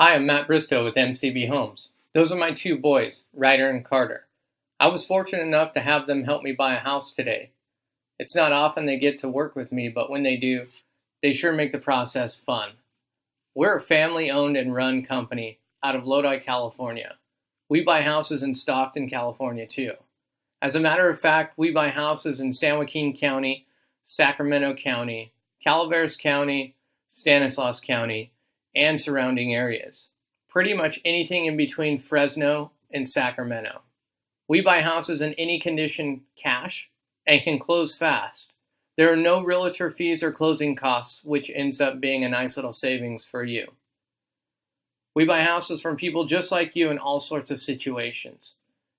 Hi, I'm Matt Bristow with MCB Homes. Those are my two boys, Ryder and Carter. I was fortunate enough to have them help me buy a house today. It's not often they get to work with me, but when they do, they sure make the process fun. We're a family-owned and run company out of Lodi, California. We buy houses in Stockton, California, too. As a matter of fact, we buy houses in San Joaquin County, Sacramento County, Calaveras County, Stanislaus County, and surrounding areas. Pretty much anything in between Fresno and Sacramento. We buy houses in any condition cash and can close fast. There are no realtor fees or closing costs, which ends up being a nice little savings for you. We buy houses from people just like you in all sorts of situations.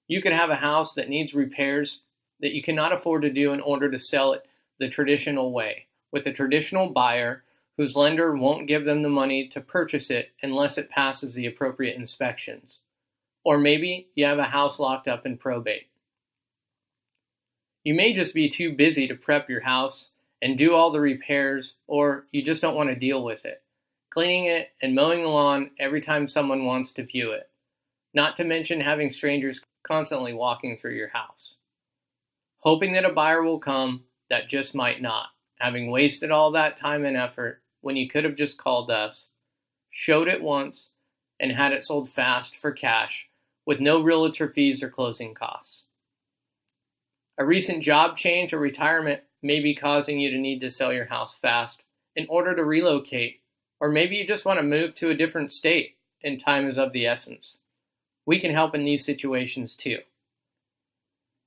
You could have a house that needs repairs that you cannot afford to do in order to sell it the traditional way, with a traditional buyer whose lender won't give them the money to purchase it unless it passes the appropriate inspections. Or maybe you have a house locked up in probate. You may just be too busy to prep your house and do all the repairs, or you just don't want to deal with it, cleaning it and mowing the lawn every time someone wants to view it, not to mention having strangers constantly walking through your house. Hoping that a buyer will come that just might not, having wasted all that time and effort when you could have just called us, showed it once, and had it sold fast for cash with no realtor fees or closing costs. A recent job change or retirement may be causing you to need to sell your house fast in order to relocate, or maybe you just want to move to a different state and time is of the essence. We can help in these situations too.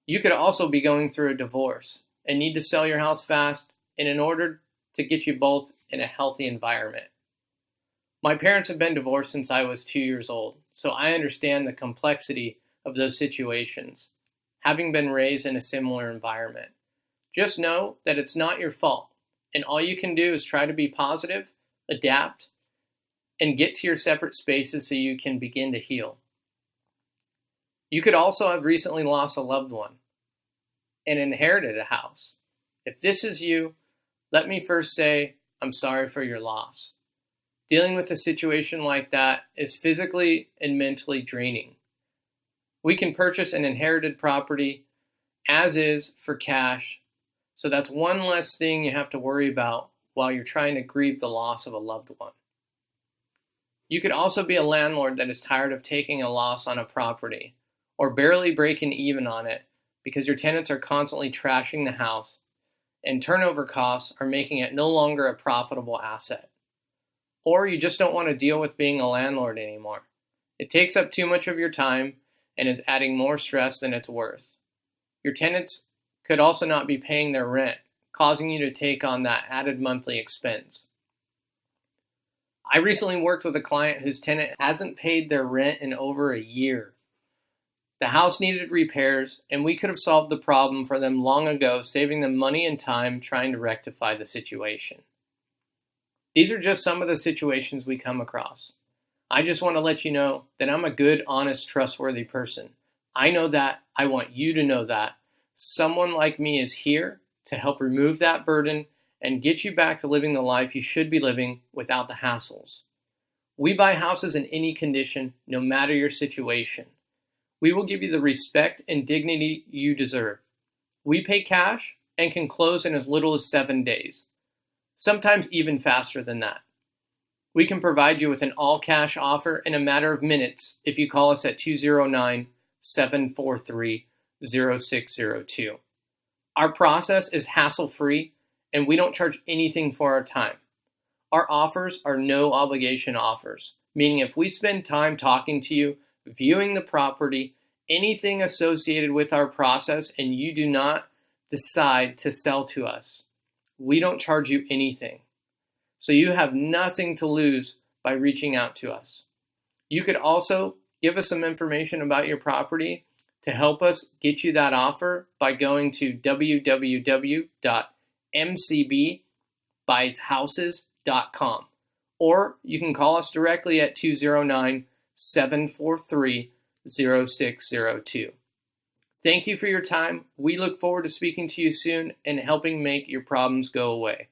You could also be going through a divorce and need to sell your house fast and in order to get you both in a healthy environment. My parents have been divorced since I was 2 years old, so I understand the complexity of those situations, having been raised in a similar environment. Just know that it's not your fault, and all you can do is try to be positive, adapt, and get to your separate spaces so you can begin to heal. You could also have recently lost a loved one and inherited a house. If this is you, let me first say, I'm sorry for your loss. Dealing with a situation like that is physically and mentally draining. We can purchase an inherited property as is for cash, so that's one less thing you have to worry about while you're trying to grieve the loss of a loved one. You could also be a landlord that is tired of taking a loss on a property or barely breaking even on it because your tenants are constantly trashing the house and turnover costs are making it no longer a profitable asset. Or you just don't want to deal with being a landlord anymore. It takes up too much of your time and is adding more stress than it's worth. Your tenants could also not be paying their rent, causing you to take on that added monthly expense. I recently worked with a client whose tenant hasn't paid their rent in over a year. The house needed repairs, and we could have solved the problem for them long ago, saving them money and time trying to rectify the situation. These are just some of the situations we come across. I just want to let you know that I'm a good, honest, trustworthy person. I know that. I want you to know that. Someone like me is here to help remove that burden and get you back to living the life you should be living without the hassles. We buy houses in any condition, no matter your situation. We will give you the respect and dignity you deserve. We pay cash and can close in as little as 7 days, sometimes even faster than that. We can provide you with an all-cash offer in a matter of minutes if you call us at 209-743-0602. Our process is hassle-free, and we don't charge anything for our time. Our offers are no-obligation offers, meaning if we spend time talking to you, viewing the property, anything associated with our process, and you do not decide to sell to us, we don't charge you anything. So you have nothing to lose by reaching out to us. You could also give us some information about your property to help us get you that offer by going to www.mcbbuyshouses.com, or you can call us directly at 209-743-0602. Thank you for your time. We look forward to speaking to you soon and helping make your problems go away.